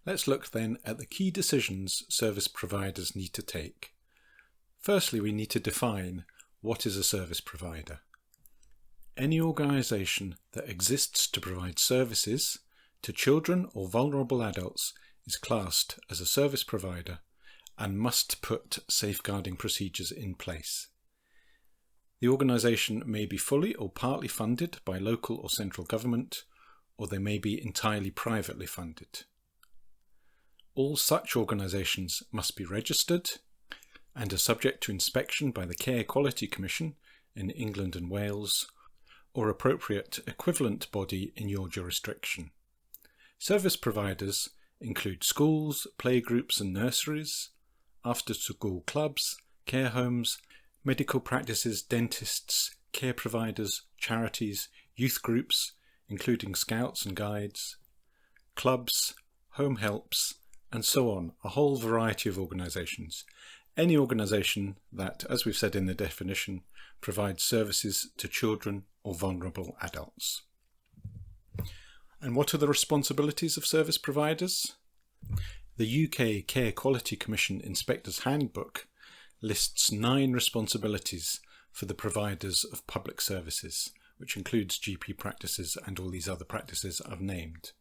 Let's look then at the key decisions service providers need to take. Firstly, we need to define what is a service provider. Any organisation that exists to provide services to children or vulnerable adults is classed as a service provider and must put safeguarding procedures in place. The organisation may be fully or partly funded by local or central government, or they may be entirely privately funded. All such organisations must be registered and are subject to inspection by the Care Quality Commission in England and Wales, or appropriate equivalent body in your jurisdiction. Service providers include schools, playgroups and nurseries, after-school clubs, care homes, medical practices, dentists, care providers, charities, youth groups, including scouts and guides, clubs, home helps, and so on, a whole variety of organisations. Any organisation that, as we've said in the definition, provides services to children or vulnerable adults. And what are the responsibilities of service providers? The UK Care Quality Commission Inspector's Handbook lists 9 responsibilities for the providers of public services, which includes GP practices and all these other practices I've named.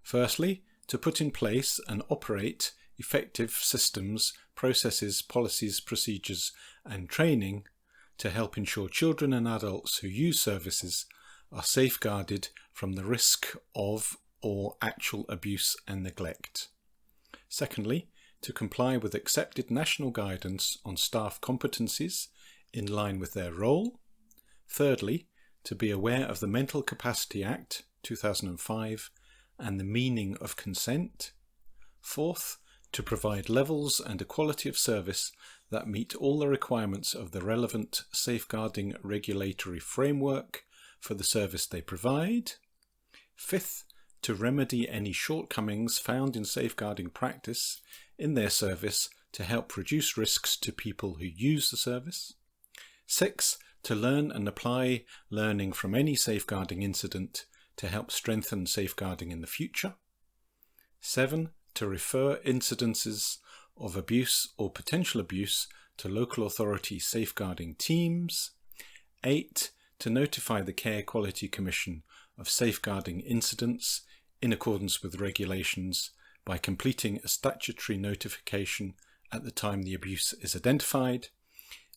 Firstly, to put in place and operate effective systems, processes, policies, procedures and training to help ensure children and adults who use services are safeguarded from the risk of or actual abuse and neglect. Secondly, to comply with accepted national guidance on staff competencies in line with their role. Thirdly, to be aware of the Mental Capacity Act 2005 and the meaning of consent. Fourth, to provide levels and a quality of service that meet all the requirements of the relevant safeguarding regulatory framework for the service they provide. Fifth, to remedy any shortcomings found in safeguarding practice in their service to help reduce risks to people who use the service. 6. To learn and apply learning from any safeguarding incident to help strengthen safeguarding in the future. 7. To refer incidences of abuse or potential abuse to local authority safeguarding teams. 8. To notify the Care Quality Commission of safeguarding incidents in accordance with regulations by completing a statutory notification at the time the abuse is identified.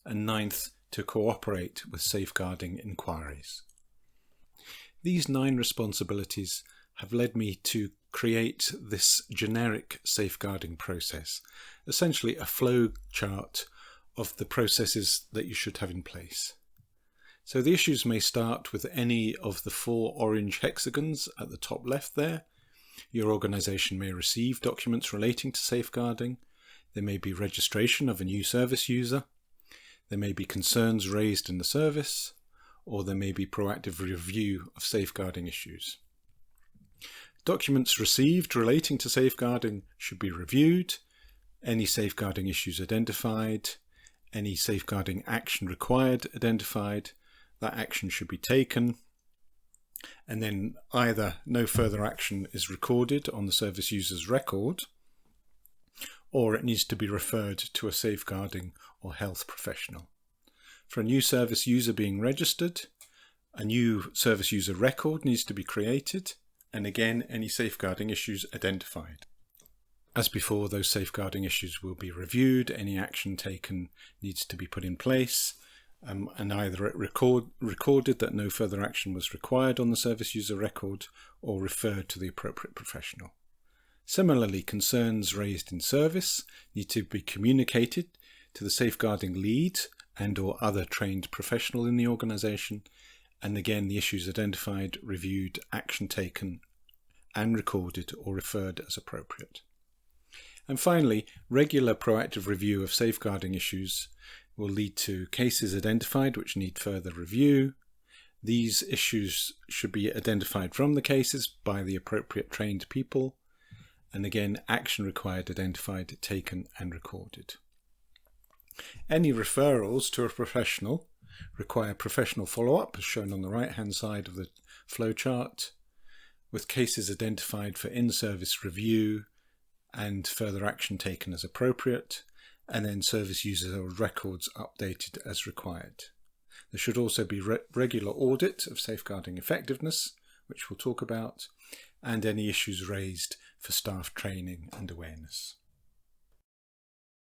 And 9th, to cooperate with safeguarding inquiries. These 9 responsibilities have led me to create this generic safeguarding process, essentially a flow chart of the processes that you should have in place. So the issues may start with any of the 4 orange hexagons at the top left there. Your organisation may receive documents relating to safeguarding. There may be registration of a new service user. There may be concerns raised in the service, or there may be proactive review of safeguarding issues. Documents received relating to safeguarding should be reviewed, any safeguarding issues identified, any safeguarding action required identified, that action should be taken, and then either no further action is recorded on the service user's record, or it needs to be referred to a safeguarding or health professional. For a new service user being registered, a new service user record needs to be created, and again, any safeguarding issues identified. As before, those safeguarding issues will be reviewed, any action taken needs to be put in place, and either it recorded that no further action was required on the service user record, or referred to the appropriate professional. Similarly, concerns raised in service need to be communicated to the safeguarding lead and or other trained professional in the organisation, and again the issues identified, reviewed, action taken and recorded or referred as appropriate. And finally, regular proactive review of safeguarding issues will lead to cases identified which need further review. These issues should be identified from the cases by the appropriate trained people, and again action required identified, taken and recorded. Any referrals to a professional require professional follow-up, as shown on the right-hand side of the flowchart, with cases identified for in-service review, and further action taken as appropriate, and then service user records updated as required. There should also be regular audit of safeguarding effectiveness, which we'll talk about, and any issues raised for staff training and awareness.